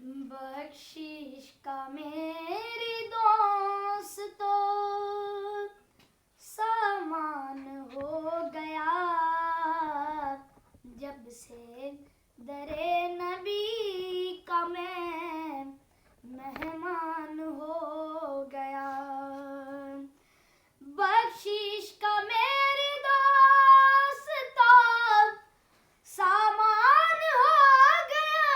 बख्शिश का मेरी दोस्तों सामान हो गया जब से दरे नबी का मैं मेहमान हो गया बख्शिश का मेरी दोस्तों सामान हो गया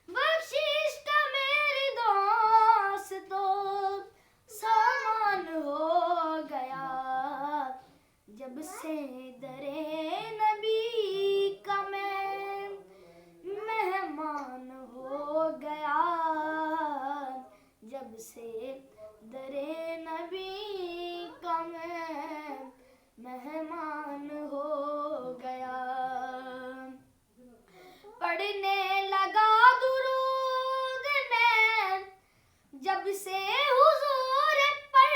बख्शिश का मेरी दोस्तों सामान हो गया जब से दरे नबी का मैं मेहमान हो गया जब से दरे नबी का मैं मेहमान हो गया पढ़ने लगा दुरूद में जब से हुजूर पर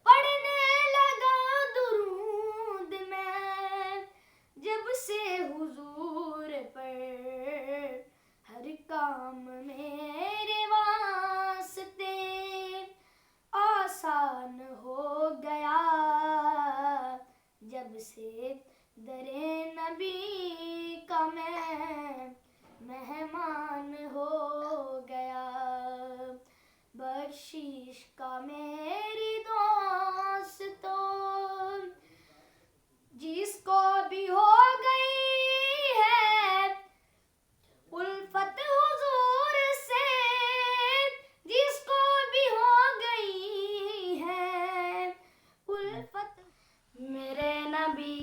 पढ़ने लगा दुरूद में जब से हुजूर पर हर काम मेरे वास्ते आसान हो गया जब से दरे नबी का मैं मेहमान हो गया बख्शिश का मेरी दोस्तों जिसको भी हो गई है उल्फत हुजूर से जिसको भी हो गई है उल्फत मेरे नबी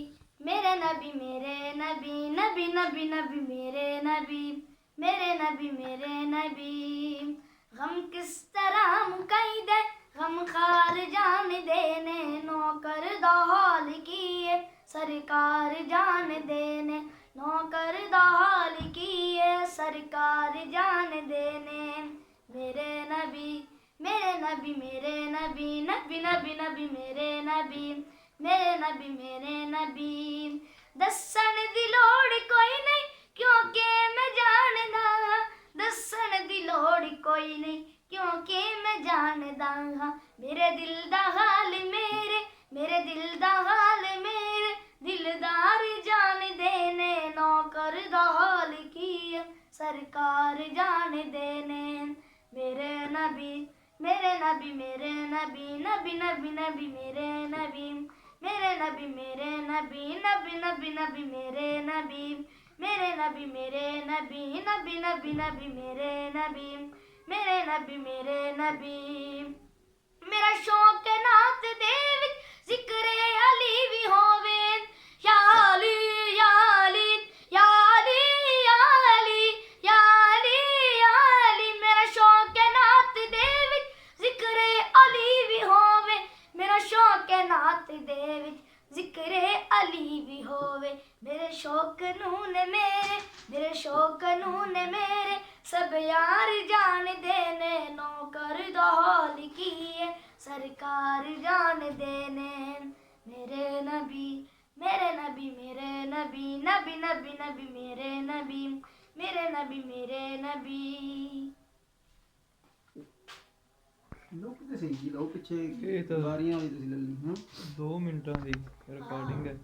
मेरे नबी मेरे नबी नबी नबी नबी मेरे नबी मेरे नबी मेरे नबी गम किस तरह मुकई दे गम खार जान देने नौकर दहाल किए सरकार जान देने नौकर दहाल किए सरकार जान देने मेरे नबी मेरे नबी मेरे नबी नबी नबी नबी मेरे नबी मेरे नबी मेरे नबी दसन दी लोड़ कोई नहीं क्योंकि मैं जानदा दसन दी लोड़ कोई नहीं क्योंकि मैं जानदा मेरे दिल दा हाल मेरे दिल दा हाल मेरे दिलदार जान देने नौकर दा हाल की सरकार जान देने मेरे नबी मेरे नबी मेरे नबी नबी नबी नबी मेरे नबी मेरे नबी नबी नबी नबी मेरे नबी मेरे नबी नबी नबी नबी मेरे नबी मेरे नबी मेरा शौक नात दे विच जिक्रे अली भी होवे या अली या अली या अली या अली या अली या अली मेरा शौक नात दे विच जिक्रे अली भी होवे मेरा शौक नात दे विच जिक्रे अली भी होवे मेरे शौक नून मेरे शौक नून मेरे सब यार जान देने नौकर दहाल किए सरकार जान देने मेरे नबी मेरे नबी मेरे नबी नबी नबी नबी मेरे नबी मेरे नबी मेरे नबी ਲੋਕ ਤੇ ਸਹੀ ਲਓ ਪਿੱਛੇ ਇਹ ਤਾਂ ਵਾਰੀਆਂ ਵਾਲੀ ਤੁਸੀਂ ਲੈ ਲਈ ਹਾਂ 2 ਮਿੰਟਾਂ ਦੀ ਰਿਕਾਰਡਿੰਗ ਹੈ